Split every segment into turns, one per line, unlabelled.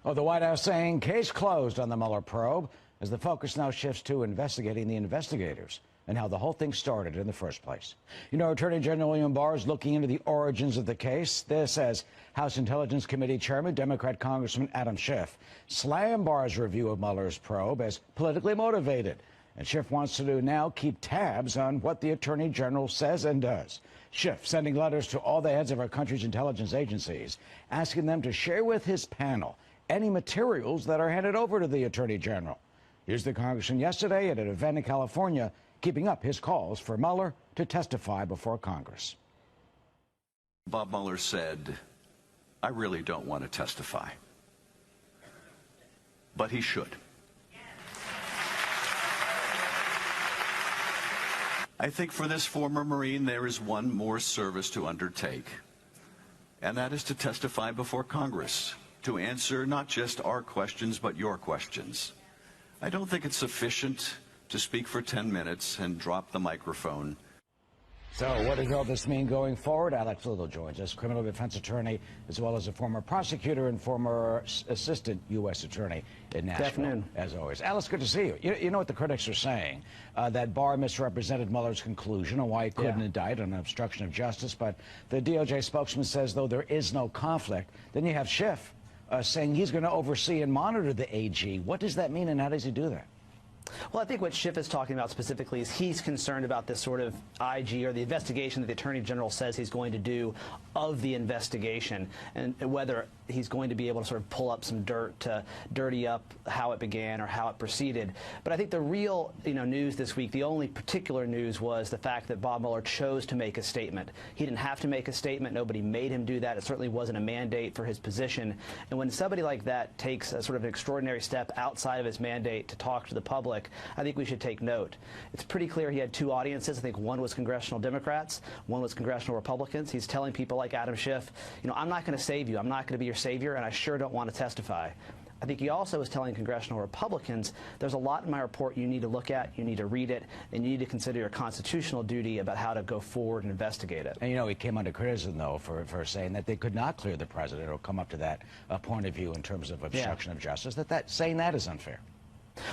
Oh, the White House saying case closed on the Mueller probe as the focus now shifts to investigating the investigators and how the whole thing started in the first place. You know, Attorney General William Barr is looking into the origins of the case. This as House Intelligence Committee Chairman, Democrat Congressman Adam Schiff, slammed Barr's review of Mueller's probe as politically motivated. And Schiff wants to now keep tabs on what the Attorney General says and does. Schiff sending letters to all the heads of our country's intelligence agencies, asking them to share with his panel any materials that are handed over to the Attorney General. Here's the congressman yesterday at an event in California, keeping up his calls for Mueller to testify before Congress.
Bob Mueller said, I really don't want to testify, but he should. I think for this former Marine, there is one more service to undertake, and that is to testify before Congress, to answer not just our questions, but your questions. I don't think it's sufficient to speak for 10 minutes and drop the microphone.
So what does all this mean going forward? Alex Little joins us, criminal defense attorney, as well as a former prosecutor and former assistant U.S. attorney in Nashville. Good afternoon. As always. Alex, good to see you. You know what the critics are saying, that Barr misrepresented Mueller's conclusion on why he couldn't indict on obstruction of justice. But the DOJ spokesman says, though there is no conflict, then you have Schiff saying he's going to oversee and monitor the AG. What does that mean, and how does he do that?
Well, I think what Schiff is talking about specifically is he's concerned about this sort of IG or the investigation that the Attorney General says he's going to do of the investigation, and whether he's going to be able to sort of pull up some dirt to dirty up how it began or how it proceeded. But I think the real news this week, the only particular news, was the fact that Bob Mueller chose to make a statement. He didn't have to make a statement. Nobody made him do that. It certainly wasn't a mandate for his position. And when somebody like that takes a sort of an extraordinary step outside of his mandate to talk to the public, I think we should take note. It's pretty clear he had two audiences. I think one was congressional Democrats, one was congressional Republicans. He's telling people like Adam Schiff, I'm not going to save you. I'm not going to be your savior, and I sure don't want to testify. I think he also is telling congressional Republicans, there's a lot in my report you need to look at, you need to read it, and you need to consider your constitutional duty about how to go forward and investigate it. And
he came under criticism, though, for saying that they could not clear the president or come up to that point of view in terms of obstruction of justice, saying that is unfair.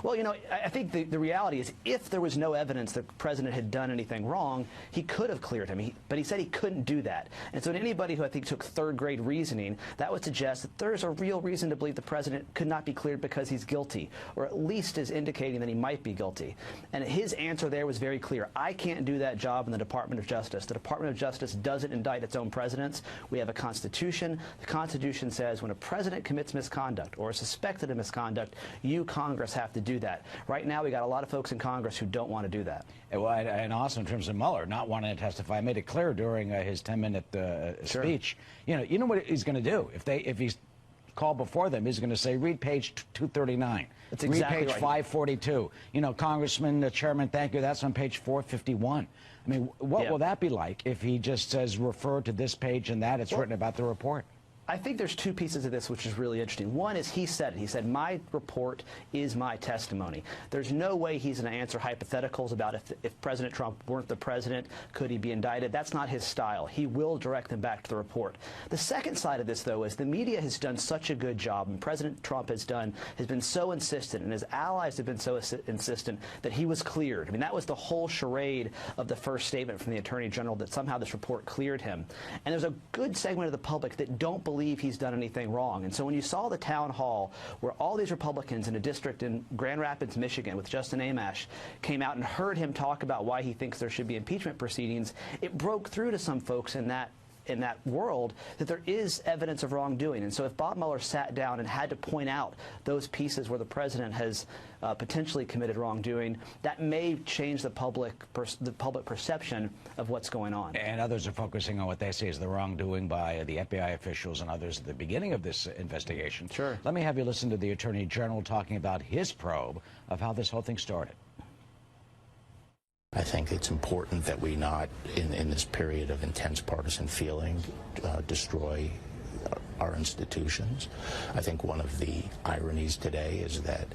Well, I think the reality is if there was no evidence that the president had done anything wrong, he could have cleared him. But he said he couldn't do that. And so anybody who I think took third-grade reasoning, that would suggest that there's a real reason to believe the president could not be cleared because he's guilty, or at least is indicating that he might be guilty. And his answer there was very clear. I can't do that job in the Department of Justice. The Department of Justice doesn't indict its own presidents. We have a Constitution. The Constitution says when a president commits misconduct or is suspected of misconduct, you, Congress, have to do that. Right now, we got a lot of folks in Congress who don't want to do that.
And also in terms of Mueller not wanting to testify, I made it clear during his 10-minute speech. You know what he's going to do if he's called before them. He's going to say, read page 239.
That's exactly
read page 542. Congressman, Chairman, thank you. That's on page 451. I mean, what will that be like if he just says refer to this page and that? It's written about the report.
I think there's two pieces of this which is really interesting. One is he said it. He said, my report is my testimony. There's no way he's going to answer hypotheticals about if President Trump weren't the president, could he be indicted? That's not his style. He will direct them back to the report. The second side of this, though, is the media has done such a good job, and President Trump has been so insistent, and his allies have been so insistent that he was cleared. I mean, that was the whole charade of the first statement from the Attorney General, that somehow this report cleared him. And there's a good segment of the public that don't believe he's done anything wrong. And so when you saw the town hall where all these Republicans in a district in Grand Rapids, Michigan, with Justin Amash, came out and heard him talk about why he thinks there should be impeachment proceedings, it broke through to some folks in that world that there is evidence of wrongdoing. And so if Bob Mueller sat down and had to point out those pieces where the president has potentially committed wrongdoing, that may change the public perception of what's going on.
And others are focusing on what they say is the wrongdoing by the FBI officials and others at the beginning of this investigation.
Sure.
Let me have you listen to the Attorney General talking about his probe of how this whole thing started.
I think it's important that we not, in this period of intense partisan feeling, destroy our institutions. I think one of the ironies today is that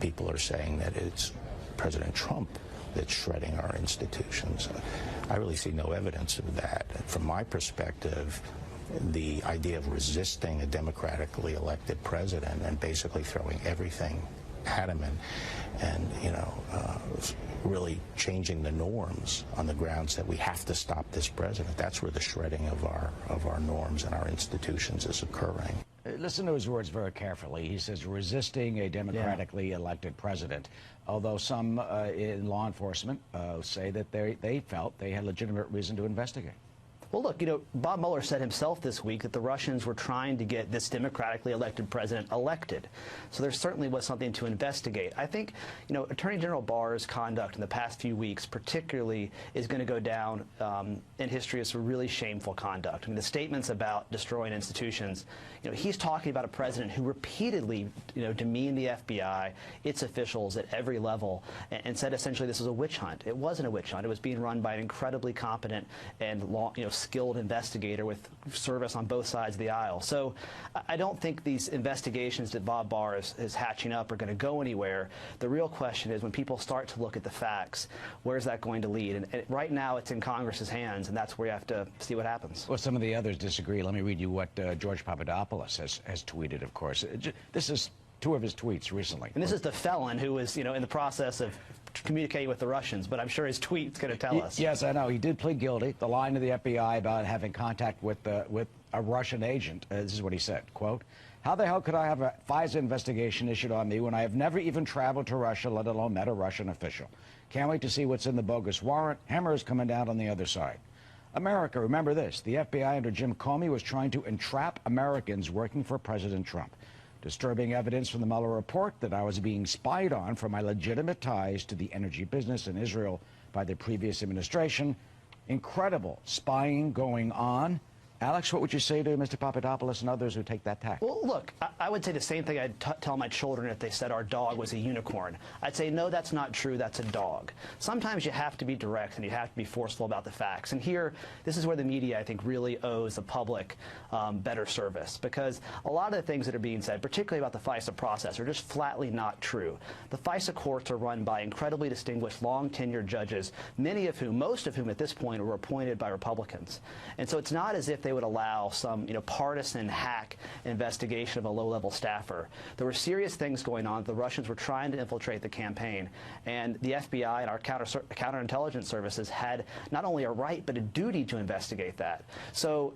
people are saying that it's President Trump that's shredding our institutions. I really see no evidence of that. From my perspective, the idea of resisting a democratically elected president and basically throwing everything at him and really changing the norms on the grounds that we have to stop this president. That's where the shredding of our norms and our institutions is occurring.
Listen to his words very carefully. He says resisting a democratically elected president, although some in law enforcement say that they felt they had legitimate reason to investigate.
Well, look, Bob Mueller said himself this week that the Russians were trying to get this democratically elected president elected. So there certainly was something to investigate. I think, Attorney General Barr's conduct in the past few weeks particularly is going to go down in history as really shameful conduct. I mean, the statements about destroying institutions, he's talking about a president who repeatedly, demeaned the FBI, its officials at every level, and said essentially this was a witch hunt. It wasn't a witch hunt. It was being run by an incredibly competent and skilled investigator with service on both sides of the aisle. So I don't think these investigations that Bob Barr is hatching up are going to go anywhere. The real question is when people start to look at the facts, where's that going to lead? And right now it's in Congress's hands, and that's where you have to see what happens.
Well, some of the others disagree. Let me read you what George Papadopoulos has tweeted, of course. This is two of his tweets recently.
And this is the felon who was, in the process of communicating with the Russians, but I'm sure his tweet's going to tell us.
Yes, I know. He did plead guilty. The line to the FBI about having contact with a Russian agent, this is what he said, quote, "How the hell could I have a FISA investigation issued on me when I have never even traveled to Russia, let alone met a Russian official? Can't wait to see what's in the bogus warrant. Hammer is coming down on the other side." America, remember this. The FBI under Jim Comey was trying to entrap Americans working for President Trump. Disturbing evidence from the Mueller report that I was being spied on for my legitimate ties to the energy business in Israel by the previous administration. Incredible spying going on. Alex, what would you say to Mr. Papadopoulos and others who take that tack?
Well, look, I would say the same thing I'd tell my children if they said our dog was a unicorn. I'd say, no, that's not true. That's a dog. Sometimes you have to be direct and you have to be forceful about the facts. And here, this is where the media, I think, really owes the public better service, because a lot of the things that are being said, particularly about the FISA process, are just flatly not true. The FISA courts are run by incredibly distinguished, long-tenured judges, most of whom at this point were appointed by Republicans. And so it's not as if they would allow some, partisan hack investigation of a low-level staffer. There were serious things going on. The Russians were trying to infiltrate the campaign, and the FBI and our counterintelligence services had not only a right but a duty to investigate that. So,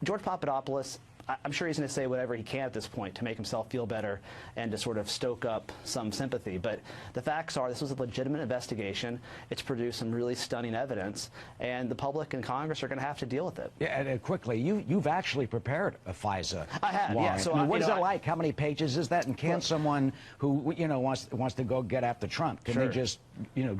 George Papadopoulos, I'm sure he's going to say whatever he can at this point to make himself feel better and to sort of stoke up some sympathy. But the facts are this was a legitimate investigation. It's produced some really stunning evidence, and the public and Congress are going to have to deal with it.
Yeah, and quickly, you've actually prepared a FISA
I have,
warrant.
yeah. So
what is it like? How many pages is that? And can someone who wants to go get after Trump, can they just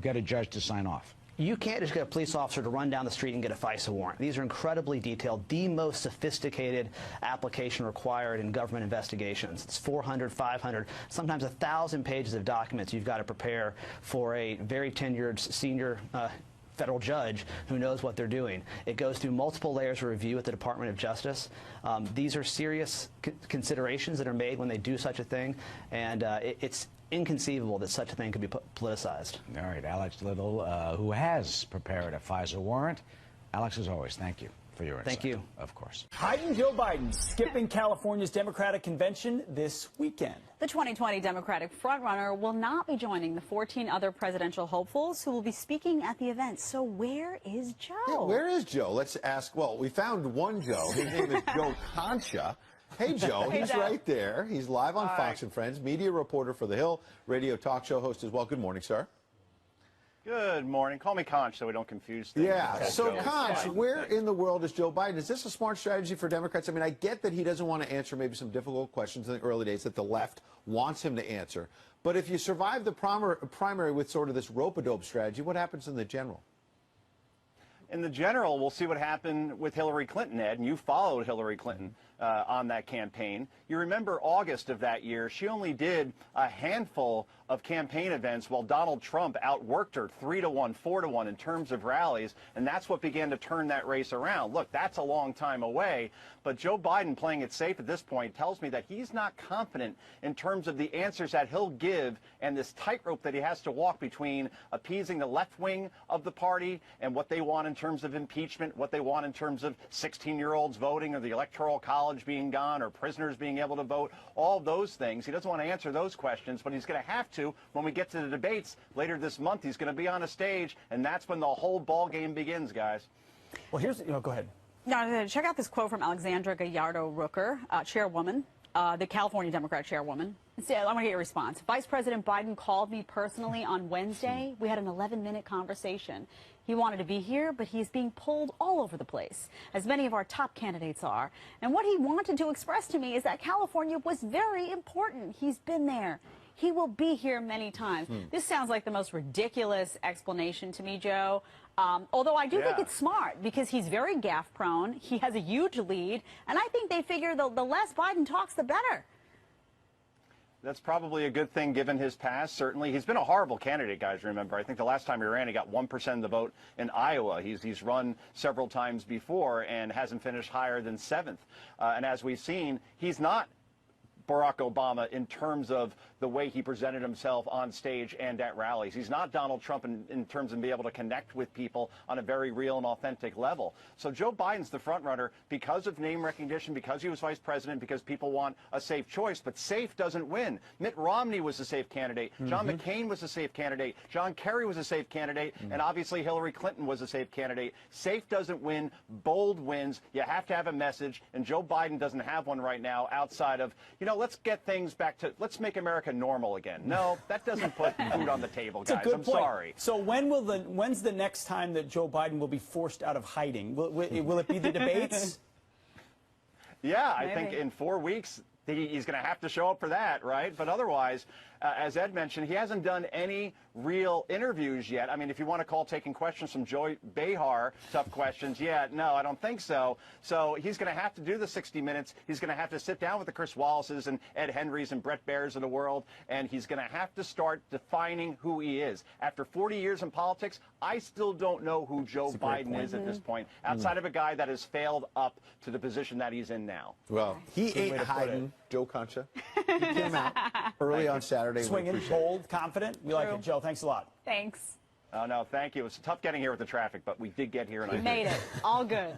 get a judge to sign off?
You can't just get a police officer to run down the street and get a FISA warrant. These are incredibly detailed, the most sophisticated application required in government investigations. It's 400, 500, sometimes 1,000 pages of documents you've got to prepare for a very tenured senior federal judge who knows what they're doing. It goes through multiple layers of review at the Department of Justice. These are serious considerations that are made when they do such a thing, and it's inconceivable that such a thing could be politicized.
All right, Alex Little, who has prepared a FISA warrant. Alex, as always, thank you for your insight.
Thank you.
Of course.
Hiding Joe Biden skipping California's Democratic convention this weekend.
The 2020 Democratic frontrunner will not be joining the 14 other presidential hopefuls who will be speaking at the event. So where is Joe?
Yeah, where is Joe? Let's ask. Well, we found one Joe. His name is Joe Concha. Hey, Joe.
Hey,
He's
Joe.
right there. He's live on Fox and Friends, media reporter for The Hill, radio talk show host as well. Good morning, sir.
Good morning. Call me Conch so we don't confuse things.
Yeah.
Okay,
So,
Joe.
Conch, where in the world is Joe Biden? Is this a smart strategy for Democrats? I mean, I get that he doesn't want to answer maybe some difficult questions in the early days that the left wants him to answer. But if you survive the primary with sort of this rope-a-dope strategy, what happens in the general?
In the general, we'll see what happened with Hillary Clinton, Ed, and you followed Hillary Clinton. on that campaign. You remember August of that year, she only did a handful of campaign events while Donald Trump outworked her 3-to-1, 4-to-1 in terms of rallies, and that's what began to turn that race around. Look, that's a long time away, but Joe Biden playing it safe at this point tells me that he's not confident in terms of the answers that he'll give and this tightrope that he has to walk between appeasing the left wing of the party and what they want in terms of impeachment, what they want in terms of 16-year-olds voting or the Electoral College being gone or prisoners being able to vote, all those things. He doesn't want to answer those questions, but he's going to have to when we get to the debates later this month. He's going to be on a stage, and that's when the whole ball game begins, guys.
Well, here's, go ahead.
Now, check out this quote from Alexandra Gallardo-Rooker, chairwoman, the California Democrat chairwoman. So, I want to get your response. Vice President Biden called me personally on Wednesday. We had an 11-minute conversation. He wanted to be here, but he's being pulled all over the place, as many of our top candidates are. And what he wanted to express to me is that California was very important. He's been there. He will be here many times. This sounds like the most ridiculous explanation to me, Joe. Although I do think it's smart because he's very gaffe prone. He has a huge lead. And I think they figure the less Biden talks, the better.
That's probably a good thing given his past. Certainly, he's been a horrible candidate, guys. Remember, I think the last time he ran, he got 1% of the vote in Iowa. He's run several times before and hasn't finished higher than 7th. And as we've seen, he's not Barack Obama in terms of the way he presented himself on stage and at rallies. He's not Donald Trump in terms of being able to connect with people on a very real and authentic level. So Joe Biden's the front runner because of name recognition, because he was vice president, because people want a safe choice. But safe doesn't win. Mitt Romney was a safe candidate. John McCain was a safe candidate. John Kerry was a safe candidate. And obviously Hillary Clinton was a safe candidate. Safe doesn't win. Bold wins. You have to have a message. And Joe Biden doesn't have one right now outside of, let's get things back to, let's make America normal again. No, that doesn't put food on the table, guys. I'm sorry.
So when's the next time that Joe Biden will be forced out of hiding? Will it be the debates?
Yeah, I think in 4 weeks he's going to have to show up for that, right? But otherwise, as Ed mentioned, he hasn't done any real interviews yet. I mean, if you want to call taking questions from Joy Behar tough questions, no, I don't think so. So he's going to have to do the 60 minutes. He's going to have to sit down with the Chris Wallaces and Ed Henrys and Brett Bairs of the world, and he's going to have to start defining who he is. After 40 years in politics, I still don't know who Joe Biden is at this point, outside of a guy that has failed up to the position that he's in now.
Well, he ain't hiding, Joe Concha. He came out early on Saturday.
Swinging, bold, confident. We like it, Joe. Thanks a lot.
Thanks.
Oh, no, thank you. It was tough getting here with the traffic, but we did get here. And
we made it. All good.